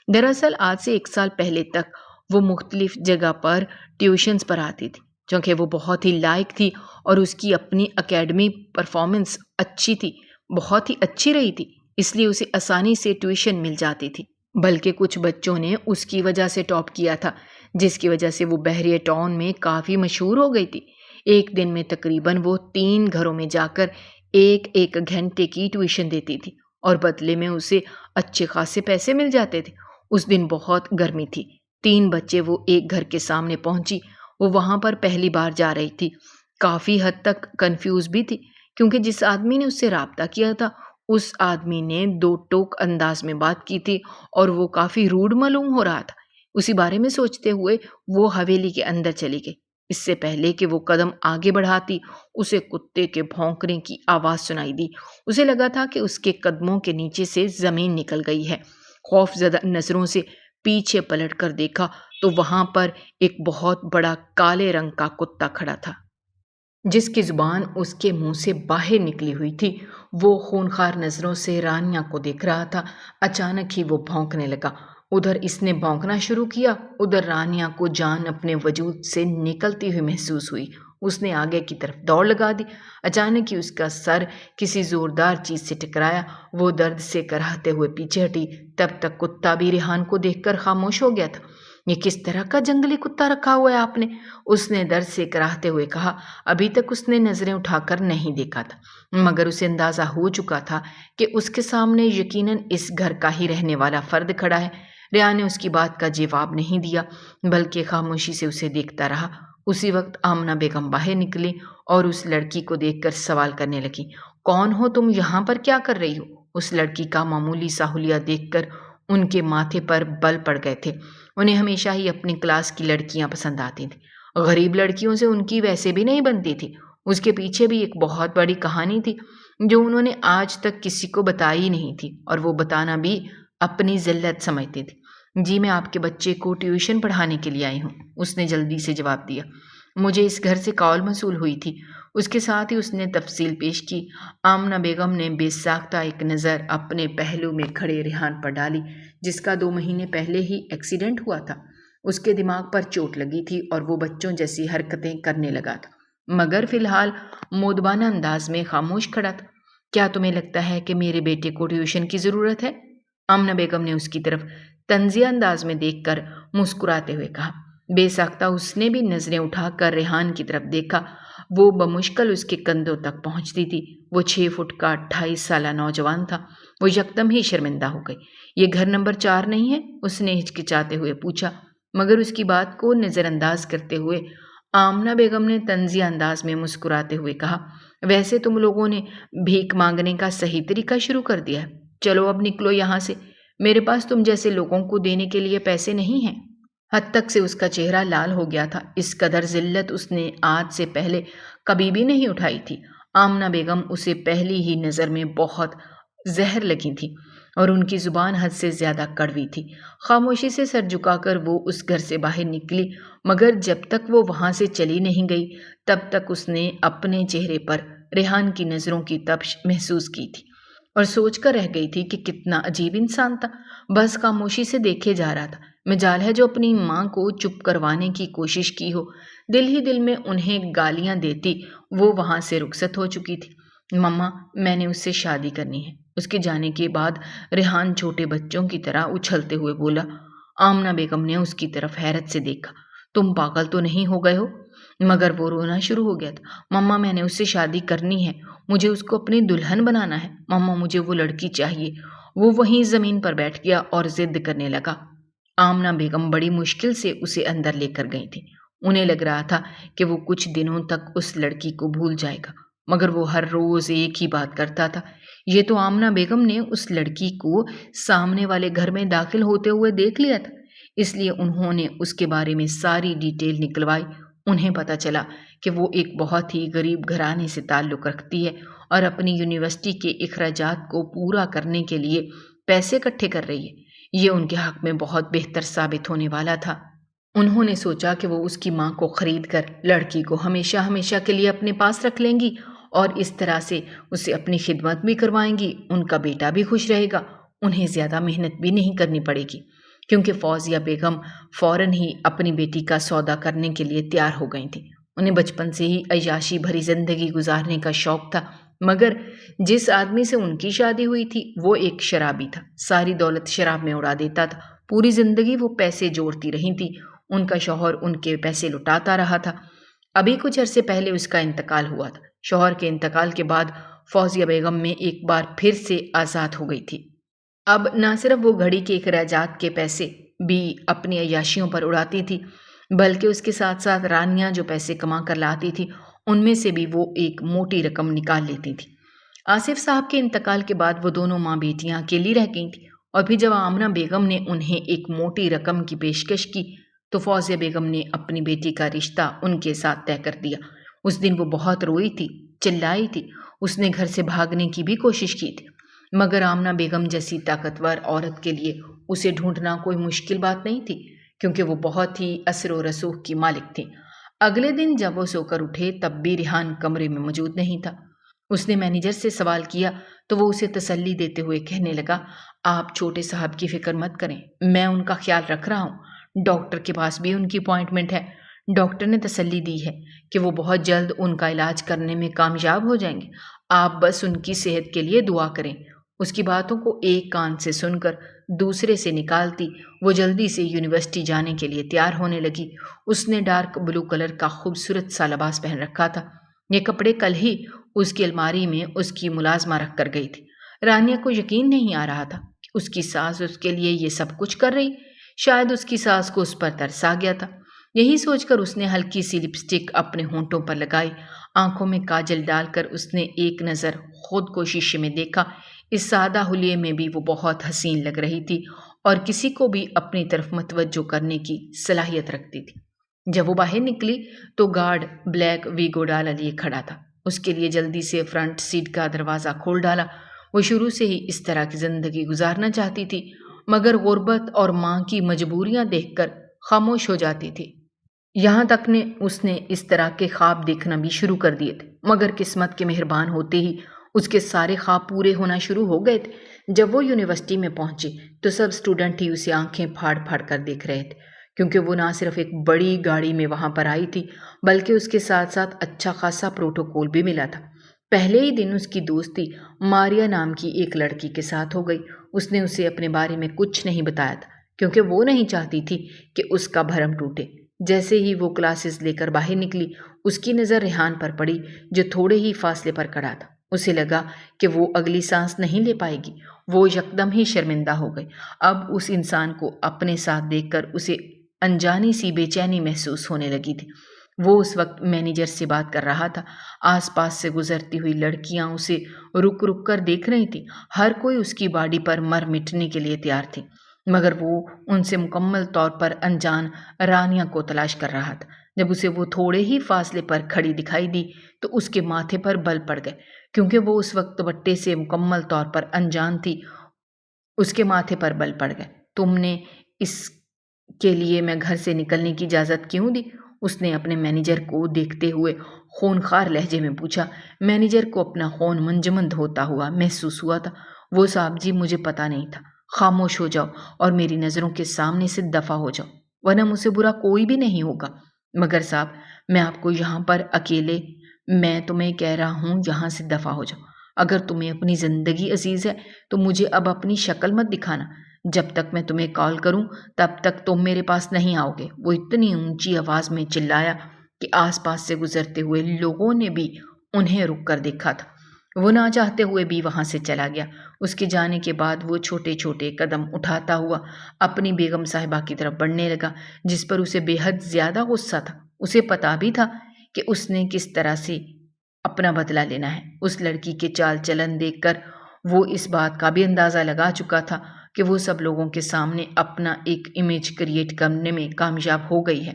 دراصل آج سے 1 سال پہلے تک وہ مختلف جگہ پر ٹیوشنز پر آتی تھی۔ چونکہ وہ بہت ہی لائق تھی اور اس کی اپنی اکیڈمی پرفارمنس اچھی تھی، بہت ہی اچھی رہی تھی، اس لیے اسے آسانی سے ٹیوشن مل جاتی تھی۔ بلکہ کچھ بچوں نے اس کی وجہ سے ٹاپ کیا تھا، جس کی وجہ سے وہ بحریہ ٹاؤن میں کافی مشہور ہو گئی تھی۔ ایک دن میں تقریباً وہ 3 گھروں میں جا کر 1 گھنٹے کی ٹیوشن دیتی تھی اور بدلے میں اسے اچھے خاصے پیسے مل جاتے تھے۔ اس دن بہت گرمی تھی۔ 3 بچے وہ ایک گھر کے سامنے پہنچی۔ وہ وہاں پر پہلی بار جا رہی تھی، کافی حد تک کنفیوز بھی تھی، کیونکہ جس آدمی نے اس سے رابطہ کیا تھا اس آدمی نے 2 ٹوک انداز میں بات کی تھی اور وہ کافی روڈ معلوم ہو رہا تھا۔ اسی بارے میں سوچتے ہوئے وہ حویلی کے اندر چلی گئی۔ اس سے پہلے کہ وہ قدم آگے بڑھاتی اسے کتے کے بھونکنے کی آواز سنائی دی۔ اسے لگا تھا کہ اس کے قدموں کے نیچے سے زمین نکل گئی ہے۔ خوف زدہ نظروں سے پیچھے پلٹ کر دیکھا تو وہاں پر ایک بہت بڑا کالے رنگ کا کتا کھڑا تھا، جس کی زبان اس کے منہ سے باہر نکلی ہوئی تھی۔ وہ خونخوار نظروں سے رانیہ کو دیکھ رہا تھا۔ اچانک ہی وہ بھونکنے لگا۔ ادھر اس نے بھونکنا شروع کیا، ادھر رانیہ کو جان اپنے وجود سے نکلتی ہوئی محسوس ہوئی۔ اس نے آگے کی طرف دوڑ لگا دی۔ اچانک ہی اس کا سر کسی زوردار چیز سے ٹکرایا۔ وہ درد سے کراہتے ہوئے پیچھے ہٹی۔ تب تک کتا بھی ریحان کو دیکھ کر خاموش ہو گیا تھا۔ یہ کس طرح کا جنگلی کتا رکھا ہوا ہے آپ نے؟ اس نے درد سے کراہتے ہوئے کہا۔ ابھی تک اس نے نظریں اٹھا کر نہیں دیکھا تھا، مگر اسے اندازہ ہو چکا تھا کہ اس کے سامنے یقیناً اس گھر کا ہی رہنے والا فرد کھڑا ہے۔ ریحان نے اس کی بات کا جواب نہیں دیا، بلکہ خاموشی سے اسے دیکھتا رہا۔ اسی وقت آمنہ بیگم باہر نکلی اور اس لڑکی کو دیکھ کر سوال کرنے لگی۔ کون ہو تم؟ یہاں پر کیا کر رہی ہو؟ اس لڑکی کا معمولی سا حلیہ دیکھ کر ان کے ماتھے پر بل پڑ گئے تھے۔ انہیں ہمیشہ ہی اپنی کلاس کی لڑکیاں پسند آتی تھیں۔ غریب لڑکیوں سے ان کی ویسے بھی نہیں بنتی تھی۔ اس کے پیچھے بھی ایک بہت بڑی کہانی تھی جو انہوں نے آج تک کسی کو بتائی نہیں تھی، اور وہ بتانا بھی اپنی ذلت سمجھتی تھی۔ جی میں آپ کے بچے کو ٹیوشن پڑھانے کے لیے آئی ہوں، اس نے جلدی سے جواب دیا۔ مجھے اس گھر سے کال موصول ہوئی تھی۔ اس کے ساتھ ہی اس نے تفصیل پیش کی۔ آمنہ بیگم نے بے ساختہ ایک نظر اپنے پہلو میں کھڑے ریحان پر ڈالی، جس کا 2 مہینے پہلے ہی ایکسیڈنٹ ہوا تھا۔ اس کے دماغ پر چوٹ لگی تھی اور وہ بچوں جیسی حرکتیں کرنے لگا تھا، مگر فی الحال مودبانہ انداز میں خاموش کھڑا تھا۔ کیا تمہیں لگتا ہے کہ میرے بیٹے کو ٹیوشن کی ضرورت ہے؟ آمنہ بیگم نے اس کی طرف طنزیہ انداز میں دیکھ کر مسکراتے ہوئے کہا۔ بے ساختہ اس نے بھی نظریں اٹھا کر ریحان کی طرف دیکھا۔ وہ بمشکل اس کے کندھوں تک پہنچتی تھی۔ وہ 6 فٹ کا 28 سالہ نوجوان تھا۔ وہ یکدم ہی شرمندہ ہو گئی۔ یہ گھر نمبر 4 نہیں ہے؟ اس نے ہچکچاتے ہوئے پوچھا، مگر اس کی بات کو نظر انداز کرتے ہوئے آمنہ بیگم نے طنزیہ انداز میں مسکراتے ہوئے کہا، ویسے تم لوگوں نے بھیک مانگنے کا صحیح طریقہ شروع کر دیا ہے۔ چلو اب نکلو یہاں سے، میرے پاس تم جیسے لوگوں کو دینے کے لیے پیسے نہیں ہیں۔ حد تک سے اس کا چہرہ لال ہو گیا تھا۔ اس قدر ذلت اس نے آج سے پہلے کبھی بھی نہیں اٹھائی تھی۔ آمنہ بیگم اسے پہلی ہی نظر میں بہت زہر لگی تھی اور ان کی زبان حد سے زیادہ کڑوی تھی۔ خاموشی سے سر جھکا کر وہ اس گھر سے باہر نکلی، مگر جب تک وہ وہاں سے چلی نہیں گئی تب تک اس نے اپنے چہرے پر ریحان کی نظروں کی تپش محسوس کی تھی اور سوچ کر رہ گئی تھی کہ کتنا عجیب انسان تھا، بس خاموشی سے دیکھے جا رہا تھا۔ مجال ہے جو اپنی ماں کو چپ کروانے کی کوشش کی ہو۔ دل ہی دل میں انہیں گالیاں دیتی وہ وہاں سے رخصت ہو چکی تھی۔ مما، میں نے اس سے شادی کرنی ہے۔ اس کے جانے کے بعد ریحان چھوٹے بچوں کی طرح اچھلتے ہوئے بولا۔ آمنہ بیگم نے اس کی طرف حیرت سے دیکھا۔ تم پاگل تو نہیں ہو گئے ہو؟ مگر وہ رونا شروع ہو گیا تھا۔ مما، میں نے اس سے شادی کرنی ہے، مجھے اس کو اپنی دلہن بنانا ہے۔ مما، مجھے وہ لڑکی چاہیے۔ وہ وہیں زمین پر بیٹھ گیا اور ضد کرنے لگا۔ آمنہ بیگم بڑی مشکل سے اسے اندر لے کر گئی تھی۔ انہیں لگ رہا تھا کہ وہ کچھ دنوں تک اس لڑکی کو بھول جائے گا، مگر وہ ہر روز ایک ہی بات کرتا تھا۔ یہ تو آمنہ بیگم نے اس لڑکی کو سامنے والے گھر میں داخل ہوتے ہوئے دیکھ لیا تھا، اس لیے انہوں نے اس کے بارے میں ساری ڈیٹیل نکلوائی۔ انہیں پتہ چلا کہ وہ ایک بہت ہی غریب گھرانے سے تعلق رکھتی ہے اور اپنی یونیورسٹی کے اخراجات کو پورا کرنے کے لیے پیسے اکٹھے کر رہی ہے۔ یہ ان کے حق میں بہت بہتر ثابت ہونے والا تھا۔ انہوں نے سوچا کہ وہ اس کی ماں کو خرید کر لڑکی کو ہمیشہ ہمیشہ کے لیے اپنے پاس رکھ لیں گی اور اس طرح سے اسے اپنی خدمت بھی کروائیں گی۔ ان کا بیٹا بھی خوش رہے گا، انہیں زیادہ محنت بھی نہیں کرنی پڑے گی، کیونکہ فوزیہ بیگم فوراً ہی اپنی بیٹی کا سودا کرنے کے لیے تیار ہو گئی تھیں۔ انہیں بچپن سے ہی عیاشی بھری زندگی گزارنے کا شوق تھا، مگر جس آدمی سے ان کی شادی ہوئی تھی وہ ایک شرابی تھا، ساری دولت شراب میں اڑا دیتا تھا۔ پوری زندگی وہ پیسے جوڑتی رہی تھی، ان کا شوہر ان کے پیسے لٹاتا رہا تھا۔ ابھی کچھ عرصے پہلے اس کا انتقال ہوا تھا۔ شوہر کے انتقال کے بعد فوزیہ بیگم میں ایک بار پھر سے آزاد ہو گئی تھی۔ اب نہ صرف وہ گھڑی کے اخراجات کے پیسے بھی اپنی عیاشیوں پر اڑاتی تھی، بلکہ اس کے ساتھ ساتھ رانیاں جو پیسے کما کر لاتی تھی ان میں سے بھی وہ ایک موٹی رقم نکال لیتی تھی۔ آصف صاحب کے انتقال کے بعد وہ دونوں ماں بیٹیاں اکیلی رہ گئی تھیں، اور پھر جب آمنہ بیگم نے انہیں ایک موٹی رقم کی پیشکش کی تو فوزیہ بیگم نے اپنی بیٹی کا رشتہ ان کے ساتھ طے کر دیا۔ اس دن وہ بہت روئی تھی، چلائی تھی، اس نے گھر سے بھاگنے کی بھی کوشش کی تھی، مگر آمنہ بیگم جیسی طاقتور عورت کے لیے اسے ڈھونڈنا کوئی مشکل بات نہیں تھی، کیونکہ وہ بہت ہی اثر و رسوخ کی مالک تھی۔ اگلے دن جب وہ سو کر اٹھے تب بھی ریحان کمرے میں موجود نہیں تھا۔ اس نے مینیجر سے سوال کیا تو وہ اسے تسلی دیتے ہوئے کہنے لگا، آپ چھوٹے صاحب کی فکر مت کریں، میں ان کا خیال رکھ رہا ہوں۔ ڈاکٹر کے پاس بھی ان کی اپوائنٹمنٹ ہے۔ ڈاکٹر نے تسلی دی ہے کہ وہ بہت جلد ان کا علاج کرنے میں کامیاب ہو جائیں گے، آپ بس ان کی صحت کے لیے دعا کریں۔ اس کی باتوں کو ایک کان سے سن کر دوسرے سے نکالتی وہ جلدی سے یونیورسٹی جانے کے لیے تیار ہونے لگی۔ اس نے ڈارک بلو کلر کا خوبصورت سا لباس پہن رکھا تھا۔ یہ کپڑے کل ہی اس کی الماری میں اس کی ملازمہ رکھ کر گئی تھی۔ رانیہ کو یقین نہیں آ رہا تھا کہ اس کی ساس اس کے لیے یہ سب کچھ کر رہی۔ شاید اس کی ساس کو اس پر ترس آ گیا تھا۔ یہی سوچ کر اس نے ہلکی سی لپسٹک اپنے ہونٹوں پر لگائی، آنکھوں میں کاجل ڈال کر اس نے ایک نظر خود کو شیشے میں دیکھا۔ اس سادہ حلیے میں بھی وہ بہت حسین لگ رہی تھی اور کسی کو بھی اپنی طرف متوجہ کرنے کی صلاحیت رکھتی تھی۔ جب وہ باہر نکلی تو گارڈ بلیک ویگو ڈالا لیے کھڑا تھا۔ اس کے لیے جلدی سے فرنٹ سیٹ کا دروازہ کھول ڈالا۔ وہ شروع سے ہی اس طرح کی زندگی گزارنا چاہتی تھی، مگر غربت اور ماں کی مجبوریاں دیکھ کر خاموش ہو جاتی تھی۔ یہاں تک اس نے اس طرح کے خواب دیکھنا بھی شروع کر دیے تھے، مگر قسمت کے مہربان ہوتے ہی اس کے سارے خواب پورے ہونا شروع ہو گئے تھے۔ جب وہ یونیورسٹی میں پہنچے تو سب اسٹوڈنٹ ہی اسے آنکھیں پھاڑ پھاڑ کر دیکھ رہے تھے، کیونکہ وہ نہ صرف ایک بڑی گاڑی میں وہاں پر آئی تھی بلکہ اس کے ساتھ ساتھ اچھا خاصا پروٹوکول بھی ملا تھا۔ پہلے ہی دن اس کی دوستی ماریا نام کی ایک لڑکی کے ساتھ ہو گئی۔ اس نے اسے اپنے بارے میں کچھ نہیں بتایا تھا، کیونکہ وہ نہیں چاہتی تھی کہ اس کا بھرم ٹوٹے۔ جیسے ہی وہ کلاسز لے کر باہر نکلی، اس کی نظر ریحان پر پڑی جو تھوڑے ہی فاصلے پر کھڑا تھا۔ اسے لگا کہ وہ اگلی سانس نہیں لے پائے گی۔ وہ یکدم ہی شرمندہ ہو گئی۔ اب اس انسان کو اپنے ساتھ دیکھ کر اسے انجانی سی بے چینی محسوس ہونے لگی تھی۔ وہ اس وقت مینیجر سے بات کر رہا تھا۔ آس پاس سے گزرتی ہوئی لڑکیاں اسے رک رک کر دیکھ رہی تھیں۔ ہر کوئی اس کی باڈی پر مر مٹنے کے لیے تیار تھی، مگر وہ ان سے مکمل طور پر انجان رانیہ کو تلاش کر رہا تھا۔ جب اسے وہ تھوڑے ہی فاصلے پر کھڑی دکھائی دی تو اس کے ماتھے پر بل پڑ گئے، کیونکہ وہ اس وقت دوپٹے سے مکمل طور پر انجان تھی۔ اس کے ماتھے پر بل پڑ گئے۔ تم نے اس کے لیے میں گھر سے نکلنے کی اجازت کیوں دی؟ اس نے اپنے مینیجر کو دیکھتے ہوئے خونخوار لہجے میں پوچھا۔ مینیجر کو اپنا خون منجمد ہوتا ہوا محسوس ہوا تھا۔ وہ صاحب جی، مجھے پتہ نہیں تھا، خاموش ہو جاؤ اور میری نظروں کے سامنے سے دفع ہو جاؤ، ورنہ مجھ سے برا کوئی بھی نہیں ہوگا۔ مگر صاحب، میں آپ کو یہاں پر اکیلے، میں تمہیں کہہ رہا ہوں یہاں سے دفع ہو جاؤ۔ اگر تمہیں اپنی زندگی عزیز ہے تو مجھے اب اپنی شکل مت دکھانا۔ جب تک میں تمہیں کال کروں تب تک تم میرے پاس نہیں آؤ گے۔ وہ اتنی اونچی آواز میں چلایا کہ آس پاس سے گزرتے ہوئے لوگوں نے بھی انہیں رک کر دیکھا تھا۔ وہ نہ چاہتے ہوئے بھی وہاں سے چلا گیا۔ اس کے جانے کے بعد وہ چھوٹے چھوٹے قدم اٹھاتا ہوا اپنی بیگم صاحبہ کی طرف بڑھنے لگا، جس پر اسے بے حد زیادہ غصہ تھا۔ اسے پتا بھی تھا کہ اس نے کس طرح سے اپنا بدلہ لینا ہے۔ اس لڑکی کے چال چلن دیکھ کر وہ اس بات کا بھی اندازہ لگا چکا تھا کہ وہ سب لوگوں کے سامنے اپنا ایک امیج کریٹ کرنے میں کامیاب ہو گئی ہے۔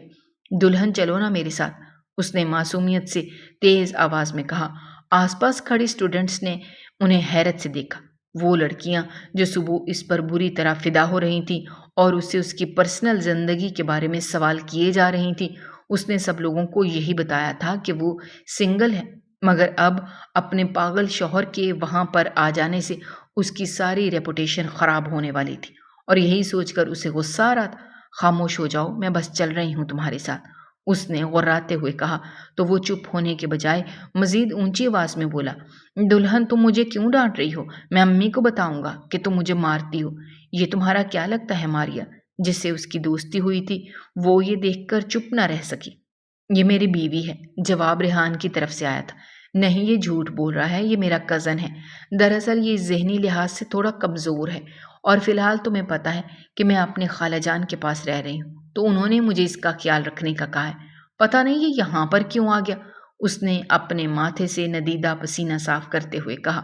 دلہن چلو نا میرے ساتھ، اس نے معصومیت سے تیز آواز میں کہا۔ آس پاس کھڑے اسٹوڈنٹس نے انہیں حیرت سے دیکھا۔ وہ لڑکیاں جو صبح اس پر بری طرح فدا ہو رہی تھیں اور اس سے اس کی پرسنل زندگی کے بارے میں سوال کیے جا رہی تھیں، اس نے سب لوگوں کو یہی بتایا تھا کہ وہ سنگل ہے، مگر اب اپنے پاگل شوہر کے وہاں پر آ جانے سے اس کی ساری ریپوٹیشن خراب ہونے والی تھی، اور یہی سوچ کر اسے غصہ آ رہا تھا۔ خاموش ہو جاؤ، میں بس چل رہی ہوں تمہارے ساتھ، اس نے غراتے ہوئے کہا تو وہ چپ ہونے کے بجائے مزید اونچی آواز میں بولا، دلہن تم مجھے کیوں ڈانٹ رہی ہو؟ میں امی کو بتاؤں گا کہ تم مجھے مارتی ہو۔ یہ تمہارا کیا لگتا ہے؟ ماریا، جس سے اس کی دوستی ہوئی تھی، وہ یہ دیکھ کر چپ نہ رہ سکی۔ یہ میری بیوی ہے، جواب ریحان کی طرف سے آیا تھا۔ نہیں، یہ جھوٹ بول رہا ہے، یہ میرا کزن ہے۔ دراصل یہ ذہنی لحاظ سے تھوڑا کمزور ہے، اور فی الحال تمہیں پتہ ہے کہ میں اپنے خالہ جان کے پاس رہ رہی ہوں، تو انہوں نے مجھے اس کا خیال رکھنے کا کہا ہے۔ پتہ نہیں یہ یہاں پر کیوں آ گیا، اس نے اپنے ماتھے سے ندیدہ پسینہ صاف کرتے ہوئے کہا۔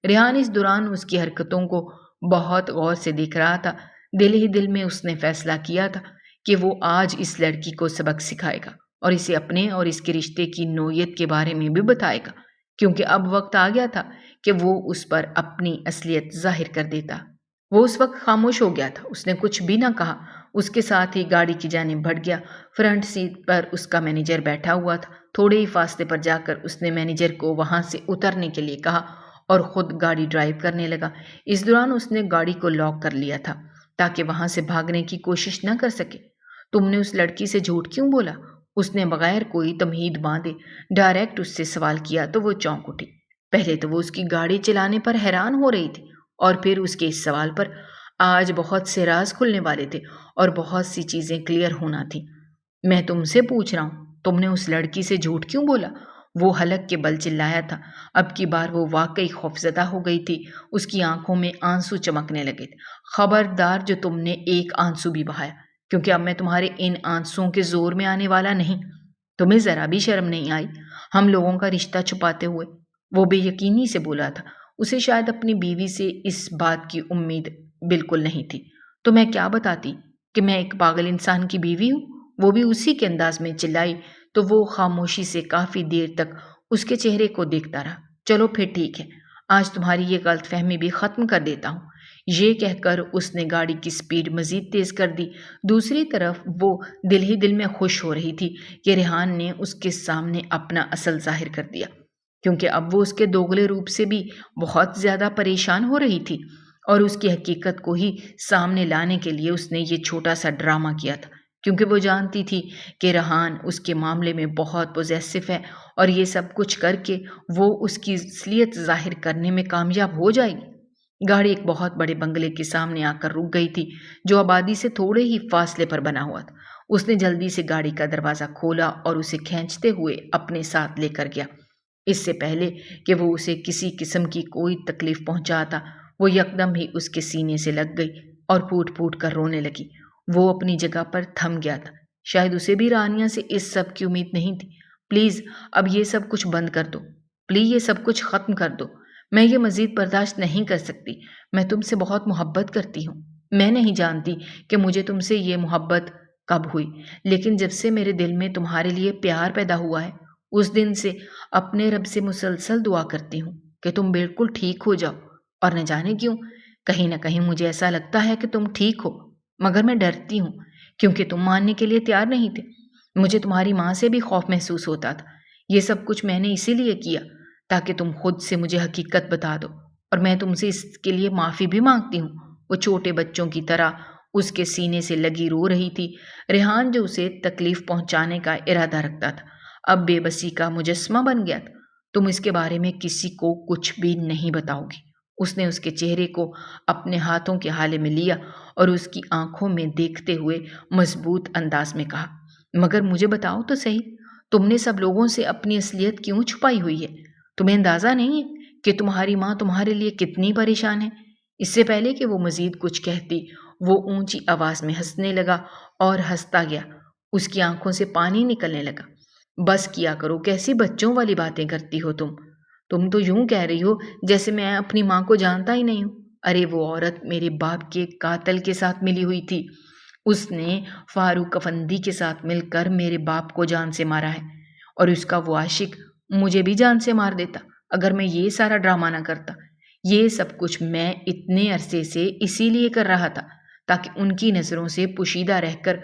ریحان اس دوران اس کی حرکتوں کو بہت غور سے دیکھ رہا تھا۔ دل ہی دل میں اس نے فیصلہ کیا تھا کہ وہ آج اس لڑکی کو سبق سکھائے گا اور اسے اپنے اور اس کے رشتے کی نوعیت کے بارے میں بھی بتائے گا، کیونکہ اب وقت آ گیا تھا کہ وہ اس پر اپنی اصلیت ظاہر کر دیتا۔ وہ اس وقت خاموش ہو گیا تھا، اس نے کچھ بھی نہ کہا۔ اس کے ساتھ ہی گاڑی کی جانب بڑھ گیا۔ فرنٹ سیٹ پر اس کا مینیجر بیٹھا ہوا تھا۔ تھوڑے ہی فاصلے پر جا کر اس نے مینیجر کو وہاں سے اترنے کے لیے کہا اور خود گاڑی ڈرائیو کرنے لگا۔ اس دوران اس نے گاڑی کو لاک کر لیا تھا تاکہ وہاں سے بھاگنے کی کوشش نہ کر سکے۔ تم نے اس لڑکی سے جھوٹ کیوں بولا؟ اس نے بغیر کوئی تمہید باندھے ڈائریکٹ اس سے سوال کیا تو وہ چونک اٹھی۔ پہلے تو وہ اس کی گاڑی چلانے پر حیران ہو رہی تھی، اور پھر اس کے اس سوال پر۔ آج بہت سے راز کھلنے والے تھے اور بہت سی چیزیں کلیئر ہونا تھی۔ میں تم سے پوچھ رہا ہوں، تم نے اس لڑکی سے جھوٹ کیوں بولا؟ وہ حلق کے بل چلایا تھا۔ اب کی بار وہ واقعی خوفزدہ ہو گئی تھی۔ اس کی آنکھوں میں آنسو چمکنے لگے تھے۔ خبردار جو تم نے ایک آنسو بھی بہایا، کیونکہ اب میں تمہارے ان آنسوؤں کے زور میں آنے والا نہیں۔ تمہیں ذرا بھی شرم نہیں آئی ہم لوگوں کا رشتہ چھپاتے ہوئے؟ وہ بے یقینی سے بولا تھا۔ اسے شاید اپنی بیوی سے اس بات کی امید بالکل نہیں تھی۔ تو میں کیا بتاتی کہ میں ایک پاگل انسان کی بیوی ہوں؟ وہ بھی اسی کے انداز میں چلائی تو وہ خاموشی سے کافی دیر تک اس کے چہرے کو دیکھتا رہا۔ چلو پھر ٹھیک ہے، آج تمہاری یہ غلط فہمی بھی ختم کر دیتا ہوں۔ یہ کہہ کر اس نے گاڑی کی سپیڈ مزید تیز کر دی۔ دوسری طرف وہ دل ہی دل میں خوش ہو رہی تھی کہ ریحان نے اس کے سامنے اپنا اصل ظاہر کر دیا، کیونکہ اب وہ اس کے دوغلے روپ سے بھی بہت زیادہ پریشان ہو رہی تھی، اور اس کی حقیقت کو ہی سامنے لانے کے لیے اس نے یہ چھوٹا سا ڈرامہ کیا تھا، کیونکہ وہ جانتی تھی کہ ریحان اس کے معاملے میں بہت پوزیسو ہے، اور یہ سب کچھ کر کے وہ اس کی اصلیت ظاہر کرنے میں کامیاب ہو جائے گی۔ گاڑی ایک بہت بڑے بنگلے کے سامنے آ کر رک گئی تھی، جو آبادی سے تھوڑے ہی فاصلے پر بنا ہوا تھا۔ اس نے جلدی سے گاڑی کا دروازہ کھولا اور اسے کھینچتے ہوئے اپنے ساتھ لے کر گیا۔ اس سے پہلے کہ وہ اسے کسی قسم کی کوئی تکلیف پہنچاتا، وہ یکدم ہی اس کے سینے سے لگ گئی اور پھوٹ پھوٹ کر رونے لگی۔ وہ اپنی جگہ پر تھم گیا تھا۔ شاید اسے بھی رانیہ سے اس سب کی امید نہیں تھی۔ پلیز اب یہ سب کچھ بند کر دو، پلیز یہ سب کچھ ختم کر دو۔ میں یہ مزید برداشت نہیں کر سکتی۔ میں تم سے بہت محبت کرتی ہوں۔ میں نہیں جانتی کہ مجھے تم سے یہ محبت کب ہوئی، لیکن جب سے میرے دل میں تمہارے لیے پیار پیدا ہوا ہے، اس دن سے اپنے رب سے مسلسل دعا کرتی ہوں کہ تم بالکل ٹھیک ہو جاؤ، اور نہ جانے کیوں کہیں نہ کہیں مجھے ایسا لگتا ہے کہ تم ٹھیک ہو، مگر میں ڈرتی ہوں کیونکہ تم ماننے کے لیے تیار نہیں تھے۔ مجھے تمہاری ماں سے بھی خوف محسوس ہوتا تھا۔ یہ سب کچھ میں نے اسی لیے کیا تاکہ تم خود سے مجھے حقیقت بتا دو، اور میں تم سے اس کے لیے معافی بھی مانگتی ہوں۔ وہ چھوٹے بچوں کی طرح اس کے سینے سے لگی رو رہی تھی۔ ریحان جو اسے تکلیف پہنچانے کا ارادہ رکھتا تھا اب بے بسی کا مجسمہ بن گیا تھا۔ تم اس کے بارے میں کسی کو کچھ بھی نہیں بتاؤ گی؟ اس نے اس کے چہرے کو اپنے ہاتھوں کے حالے میں لیا اور اس کی آنکھوں میں دیکھتے ہوئے مضبوط انداز میں کہا، مگر مجھے بتاؤ تو صحیح، تم نے سب لوگوں سے اپنی اصلیت کیوں چھپائی ہوئی ہے؟ تمہیں اندازہ نہیں ہے کہ تمہاری ماں تمہارے لیے کتنی پریشان ہے؟ اس سے پہلے کہ وہ مزید کچھ کہتی، وہ اونچی آواز میں ہنسنے لگا اور ہنستا گیا۔ اس کی آنکھوں سے پانی نکلنے لگا۔ بس کیا کرو، کیسی بچوں والی باتیں کرتی ہو تم تو یوں کہہ رہی ہو جیسے میں اپنی ماں کو جانتا ہی نہیں ہوں۔ ارے وہ عورت میرے باپ کے قاتل کے ساتھ ملی ہوئی تھی۔ اس نے فاروق افندی کے ساتھ مل کر میرے باپ کو جان سے مارا ہے، اور اس کا وہ عاشق مجھے بھی جان سے مار دیتا اگر میں یہ سارا ڈرامہ نہ کرتا۔ یہ سب کچھ میں اتنے عرصے سے اسی لیے کر رہا تھا تاکہ ان کی نظروں سے پوشیدہ رہ کر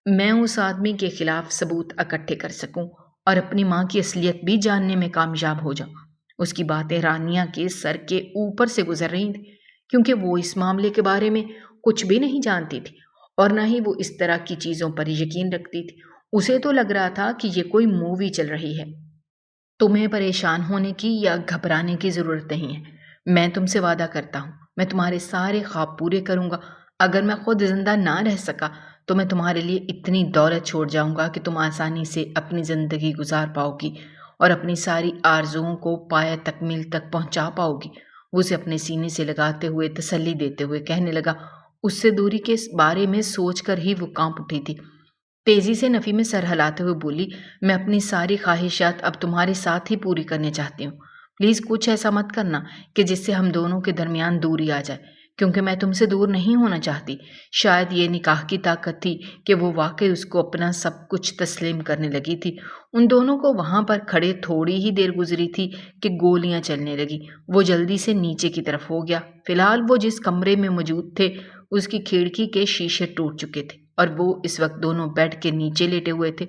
میں اس آدمی کے خلاف ثبوت اکٹھے کر سکوں اور اپنی ماں کی اصلیت بھی جاننے میں کامیاب ہو جاؤں۔ اس کی باتیں رانیہ کے سر کے اوپر سے گزر رہی تھیں کیونکہ وہ اس معاملے کے بارے میں کچھ بھی نہیں جانتی تھی اور نہ ہی وہ اس طرح کی چیزوں پر یقین رکھتی تھی۔ اسے تو لگ رہا تھا کہ یہ کوئی مووی چل رہی ہے۔ تمہیں پریشان ہونے کی یا گھبرانے کی ضرورت نہیں ہے۔ میں تم سے وعدہ کرتا ہوں میں تمہارے سارے خواب پورے کروں گا۔ اگر میں خود زندہ نہ رہ سکا تو میں تمہارے لیے اتنی دولت چھوڑ جاؤں گا کہ تم آسانی سے اپنی زندگی گزار پاؤ گی اور اپنی ساری آرزوؤں کو پایہ تکمیل تک پہنچا پاؤ گی۔ وہ اسے اپنے سینے سے لگاتے ہوئے تسلی دیتے ہوئے کہنے لگا۔ اس سے دوری کے بارے میں سوچ کر ہی وہ کانپ اٹھی تھی۔ تیزی سے نفی میں سر ہلاتے ہوئے بولی، میں اپنی ساری خواہشات اب تمہارے ساتھ ہی پوری کرنے چاہتی ہوں۔ پلیز کچھ ایسا مت کرنا کہ جس سے ہم دونوں کے درمیان دوری آ جائے، کیونکہ میں تم سے دور نہیں ہونا چاہتی۔ شاید یہ نکاح کی طاقت تھی کہ وہ واقعی اس کو اپنا سب کچھ تسلیم کرنے لگی تھی۔ ان دونوں کو وہاں پر کھڑے تھوڑی ہی دیر گزری تھی کہ گولیاں چلنے لگی۔ وہ جلدی سے نیچے کی طرف ہو گیا۔ فی الحال وہ جس کمرے میں موجود تھے اس کی کھڑکی کے شیشے ٹوٹ چکے تھے اور وہ اس وقت دونوں بیڈ کے نیچے لیٹے ہوئے تھے۔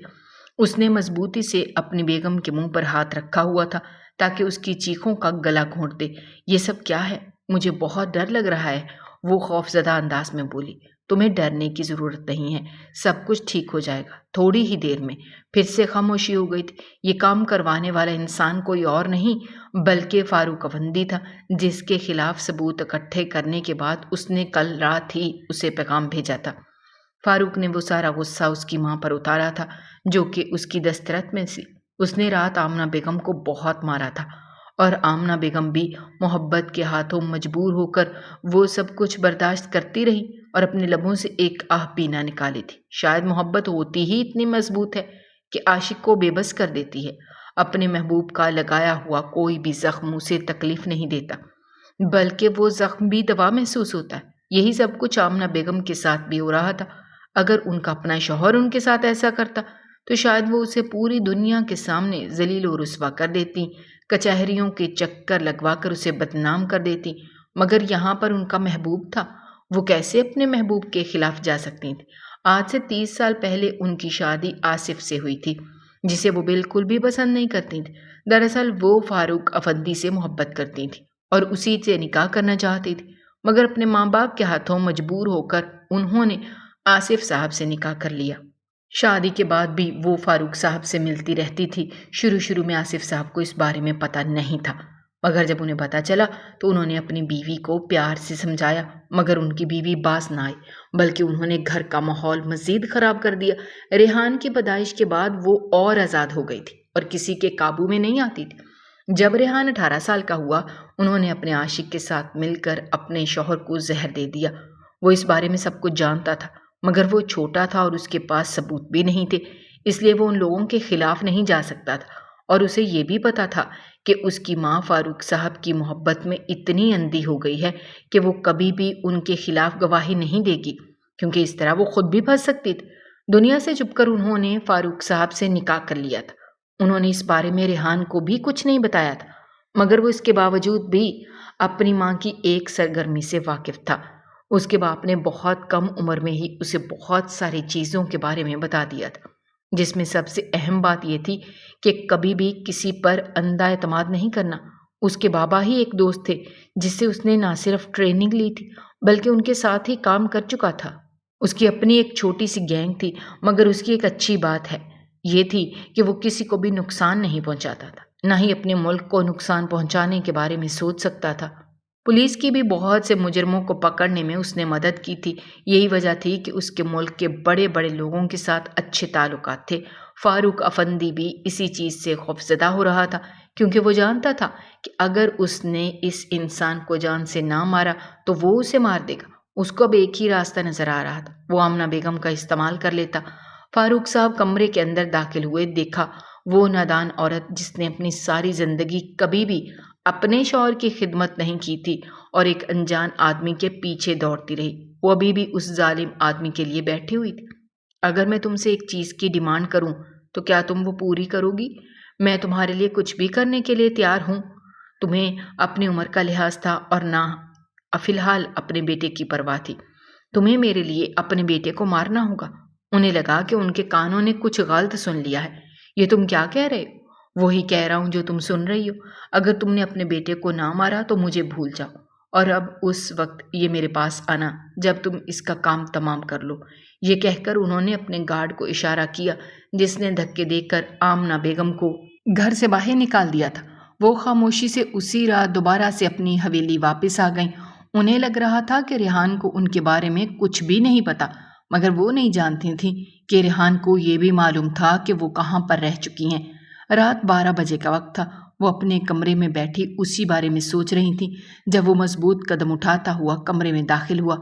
اس نے مضبوطی سے اپنی بیگم کے منہ پر ہاتھ رکھا ہوا تھا تاکہ اس کی چیخوں کا گلا گھونٹ دے۔ یہ سب کیا ہے؟ مجھے بہت ڈر لگ رہا ہے، وہ خوف زدہ انداز میں بولی۔ تمہیں ڈرنے کی ضرورت نہیں ہے، سب کچھ ٹھیک ہو جائے گا تھوڑی ہی دیر میں۔ پھر سے خاموشی ہو گئی تھی۔ یہ کام کروانے والا انسان کوئی اور نہیں بلکہ فاروق افندی تھا، جس کے خلاف ثبوت اکٹھے کرنے کے بعد اس نے کل رات ہی اسے پیغام بھیجا تھا۔ فاروق نے وہ سارا غصہ اس کی ماں پر اتارا تھا جو کہ اس کی دسترت میں سی۔ اس نے رات آمنہ بیگم کو بہت مارا تھا اور آمنہ بیگم بھی محبت کے ہاتھوں مجبور ہو کر وہ سب کچھ برداشت کرتی رہی اور اپنے لبوں سے ایک آہ بھی نہ نکالی تھی۔ شاید محبت ہوتی ہی اتنی مضبوط ہے کہ عاشق کو بے بس کر دیتی ہے۔ اپنے محبوب کا لگایا ہوا کوئی بھی زخم اسے تکلیف نہیں دیتا بلکہ وہ زخم بھی دوا محسوس ہوتا ہے۔ یہی سب کچھ آمنہ بیگم کے ساتھ بھی ہو رہا تھا۔ اگر ان کا اپنا شوہر ان کے ساتھ ایسا کرتا تو شاید وہ اسے پوری دنیا کے سامنے ذلیل و رسوا کر دیتی، کچہریوں کے چکر لگوا کر اسے بدنام کر دیتی، مگر یہاں پر ان کا محبوب تھا۔ وہ کیسے اپنے محبوب کے خلاف جا سکتی تھی؟ آج سے 30 سال پہلے ان کی شادی آصف سے ہوئی تھی جسے وہ بالکل بھی پسند نہیں کرتی تھی۔ دراصل وہ فاروق افندی سے محبت کرتی تھی اور اسی سے نکاح کرنا چاہتی تھی، مگر اپنے ماں باپ کے ہاتھوں مجبور ہو کر انہوں نے آصف صاحب سے نکاح کر لیا۔ شادی کے بعد بھی وہ فاروق صاحب سے ملتی رہتی تھی۔ شروع میں آصف صاحب کو اس بارے میں پتہ نہیں تھا، مگر جب انہیں پتہ چلا تو انہوں نے اپنی بیوی کو پیار سے سمجھایا، مگر ان کی بیوی باز نہ آئی بلکہ انہوں نے گھر کا ماحول مزید خراب کر دیا۔ ریحان کی پیدائش کے بعد وہ اور آزاد ہو گئی تھی اور کسی کے قابو میں نہیں آتی تھی۔ جب ریحان 18 سال کا ہوا انہوں نے اپنے عاشق کے ساتھ مل کر اپنے شوہر کو زہر دے دیا۔ وہ اس بارے میں سب کچھ جانتا تھا، مگر وہ چھوٹا تھا اور اس کے پاس ثبوت بھی نہیں تھے، اس لیے وہ ان لوگوں کے خلاف نہیں جا سکتا تھا، اور اسے یہ بھی پتا تھا کہ اس کی ماں فاروق صاحب کی محبت میں اتنی اندھی ہو گئی ہے کہ وہ کبھی بھی ان کے خلاف گواہی نہیں دے گی، کیونکہ اس طرح وہ خود بھی پھنس سکتی تھی۔ دنیا سے چھپ کر انہوں نے فاروق صاحب سے نکاح کر لیا تھا۔ انہوں نے اس بارے میں ریحان کو بھی کچھ نہیں بتایا تھا، مگر وہ اس کے باوجود بھی اپنی ماں کی ایک سرگرمی سے واقف تھا۔ اس کے باپ نے بہت کم عمر میں ہی اسے بہت ساری چیزوں کے بارے میں بتا دیا تھا، جس میں سب سے اہم بات یہ تھی کہ کبھی بھی کسی پر اندھا اعتماد نہیں کرنا۔ اس کے بابا ہی ایک دوست تھے جس سے اس نے نہ صرف ٹریننگ لی تھی بلکہ ان کے ساتھ ہی کام کر چکا تھا۔ اس کی اپنی ایک چھوٹی سی گینگ تھی، مگر اس کی ایک اچھی بات یہ تھی کہ وہ کسی کو بھی نقصان نہیں پہنچاتا تھا، نہ ہی اپنے ملک کو نقصان پہنچانے کے بارے میں سوچ سکتا تھا۔ پولیس کی بھی بہت سے مجرموں کو پکڑنے میں اس نے مدد کی تھی۔ یہی وجہ تھی کہ اس کے ملک کے بڑے بڑے لوگوں کے ساتھ اچھے تعلقات تھے۔ فاروق افندی بھی اسی چیز سے خوفزدہ ہو رہا تھا، کیونکہ وہ جانتا تھا کہ اگر اس نے اس انسان کو جان سے نہ مارا تو وہ اسے مار دے گا۔ اس کو اب ایک ہی راستہ نظر آ رہا تھا، وہ آمنہ بیگم کا استعمال کر لیتا۔ فاروق صاحب کمرے کے اندر داخل ہوئے، دیکھا وہ نادان عورت جس نے اپنی ساری زندگی کبھی بھی اپنے شوہر کی خدمت نہیں کی تھی اور ایک انجان آدمی کے پیچھے دوڑتی رہی، وہ ابھی بھی اس ظالم آدمی کے لیے بیٹھی ہوئی تھی۔ اگر میں تم سے ایک چیز کی ڈیمانڈ کروں تو کیا تم وہ پوری کرو گی؟ میں تمہارے لیے کچھ بھی کرنے کے لیے تیار ہوں۔ تمہیں اپنی عمر کا لحاظ تھا اور نہ فی الحال اپنے بیٹے کی پرواہ تھی۔ تمہیں میرے لیے اپنے بیٹے کو مارنا ہوگا۔ انہیں لگا کہ ان کے کانوں نے کچھ غلط سن لیا ہے۔ یہ تم کیا کہہ رہے ہو؟ وہی کہہ رہا ہوں جو تم سن رہی ہو۔ اگر تم نے اپنے بیٹے کو نہ مارا تو مجھے بھول جاؤ، اور اب اس وقت یہ میرے پاس آنا جب تم اس کا کام تمام کر لو۔ یہ کہہ کر انہوں نے اپنے گارڈ کو اشارہ کیا، جس نے دھکے دے کر آمنہ بیگم کو گھر سے باہر نکال دیا تھا۔ وہ خاموشی سے اسی رات دوبارہ سے اپنی حویلی واپس آ گئیں۔ انہیں لگ رہا تھا کہ ریحان کو ان کے بارے میں کچھ بھی نہیں پتا، مگر وہ نہیں جانتی تھیں کہ ریحان کو یہ بھی معلوم تھا کہ وہ کہاں پر رہ چکی ہیں۔ رات 12 بجے کا وقت تھا۔ وہ اپنے کمرے میں بیٹھی اسی بارے میں سوچ رہی تھی جب وہ مضبوط قدم اٹھاتا ہوا کمرے میں داخل ہوا۔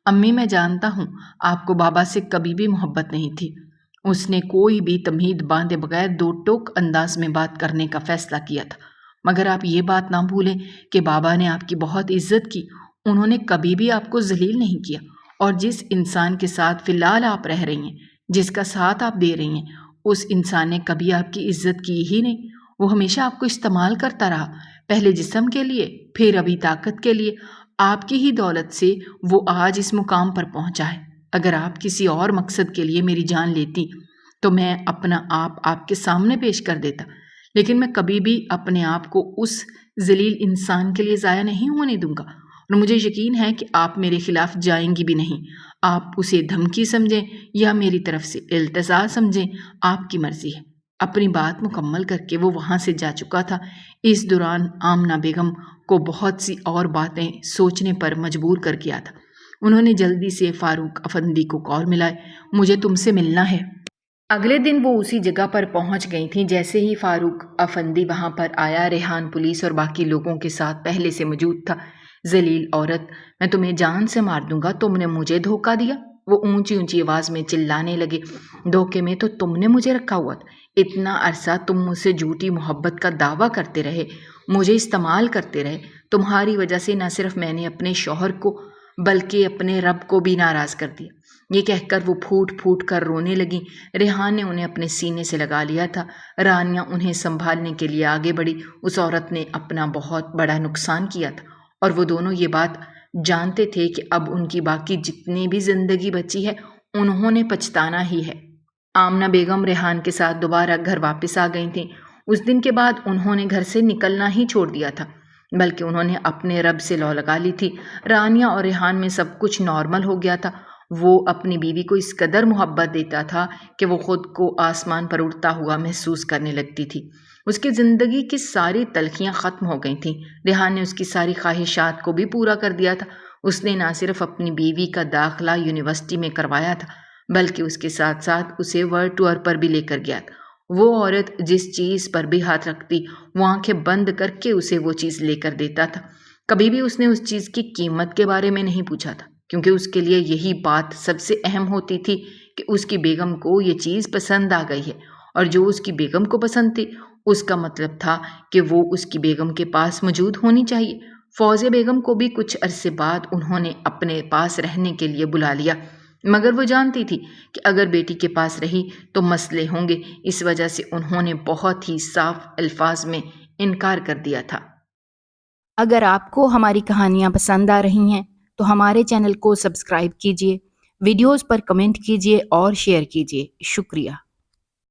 امی، میں جانتا ہوں آپ کو بابا سے کبھی بھی محبت نہیں تھی۔ اس نے کوئی بھی تمہید باندھے بغیر دو ٹوک انداز میں بات کرنے کا فیصلہ کیا تھا، مگر آپ یہ بات نہ بھولیں کہ بابا نے آپ کی بہت عزت کی۔ انہوں نے کبھی بھی آپ کو ذلیل نہیں کیا، اور جس انسان کے ساتھ فی الحال آپ رہ رہی ہیں، جس کا ساتھ آپ دے رہی ہیں، اس انسان نے کبھی آپ کی عزت کی ہی نہیں۔ وہ ہمیشہ آپ کو استعمال کرتا رہا، پہلے جسم کے لیے، پھر ابھی طاقت کے لیے۔ آپ کی ہی دولت سے وہ آج اس مقام پر پہنچا ہے۔ اگر آپ کسی اور مقصد کے لیے میری جان لیتی تو میں اپنا آپ کے سامنے پیش کر دیتا، لیکن میں کبھی بھی اپنے آپ کو اس ذلیل انسان کے لیے ضائع نہیں ہونے دوں گا، اور مجھے یقین ہے کہ آپ میرے خلاف جائیں گی بھی نہیں۔ آپ اسے دھمکی سمجھیں یا میری طرف سے التجا سمجھیں، آپ کی مرضی ہے۔ اپنی بات مکمل کر کے وہ وہاں سے جا چکا تھا۔ اس دوران آمنہ بیگم کو بہت سی اور باتیں سوچنے پر مجبور کر گیا تھا۔ انہوں نے جلدی سے فاروق افندی کو کال ملائے، مجھے تم سے ملنا ہے۔ اگلے دن وہ اسی جگہ پر پہنچ گئی تھیں۔ جیسے ہی فاروق افندی وہاں پر آیا، ریحان پولیس اور باقی لوگوں کے ساتھ پہلے سے موجود تھا۔ ذلیل عورت، میں تمہیں جان سے مار دوں گا، تم نے مجھے دھوکہ دیا۔ وہ اونچی اونچی آواز میں چلانے لگے، دھوکے میں تو تم نے مجھے رکھا ہوا تھا۔ اتنا عرصہ تم مجھ سے جھوٹی محبت کا دعویٰ کرتے رہے، مجھے استعمال کرتے رہے۔ تمہاری وجہ سے نہ صرف میں نے اپنے شوہر کو بلکہ اپنے رب کو بھی ناراض کر دیا۔ یہ کہہ کر وہ پھوٹ پھوٹ کر رونے لگیں۔ ریحان نے انہیں اپنے سینے سے لگا لیا تھا۔ رانیہ انہیں سنبھالنے کے لیے آگے بڑھی۔ اس عورت نے اپنا بہت بڑا نقصان کیا تھا، اور وہ دونوں یہ بات جانتے تھے کہ اب ان کی باقی جتنی بھی زندگی بچی ہے انہوں نے پچھتانا ہی ہے۔ آمنہ بیگم ریحان کے ساتھ دوبارہ گھر واپس آ گئی تھیں۔ اس دن کے بعد انہوں نے گھر سے نکلنا ہی چھوڑ دیا تھا، بلکہ انہوں نے اپنے رب سے لو لگا لی تھی۔ رانیہ اور ریحان میں سب کچھ نارمل ہو گیا تھا۔ وہ اپنی بیوی کو اس قدر محبت دیتا تھا کہ وہ خود کو آسمان پر اڑتا ہوا محسوس کرنے لگتی تھی۔ اس کی زندگی کی ساری تلخیاں ختم ہو گئی تھیں۔ ریحان نے اس کی ساری خواہشات کو بھی پورا کر دیا تھا۔ اس نے نہ صرف اپنی بیوی کا داخلہ یونیورسٹی میں کروایا تھا، بلکہ اس کے ساتھ ساتھ اسے ورلڈ ٹور پر بھی لے کر گیا تھا۔ وہ عورت جس چیز پر بھی ہاتھ رکھتی، وہ آنکھیں بند کر کے اسے وہ چیز لے کر دیتا تھا۔ کبھی بھی اس نے اس چیز کی قیمت کے بارے میں نہیں پوچھا تھا، کیونکہ اس کے لیے یہی بات سب سے اہم ہوتی تھی کہ اس کی بیگم کو یہ چیز پسند آ گئی ہے، اور جو اس کی بیگم کو پسند تھی اس کا مطلب تھا کہ وہ اس کی بیگم کے پاس موجود ہونی چاہیے۔ فوزیہ بیگم کو بھی کچھ عرصے بعد انہوں نے اپنے پاس رہنے کے لیے بلا لیا، مگر وہ جانتی تھی کہ اگر بیٹی کے پاس رہی تو مسئلے ہوں گے۔ اس وجہ سے انہوں نے بہت ہی صاف الفاظ میں انکار کر دیا تھا۔ اگر آپ کو ہماری کہانیاں پسند آ رہی ہیں تو ہمارے چینل کو سبسکرائب کیجیے، ویڈیوز پر کمنٹ کیجیے اور شیئر کیجیے۔ شکریہ۔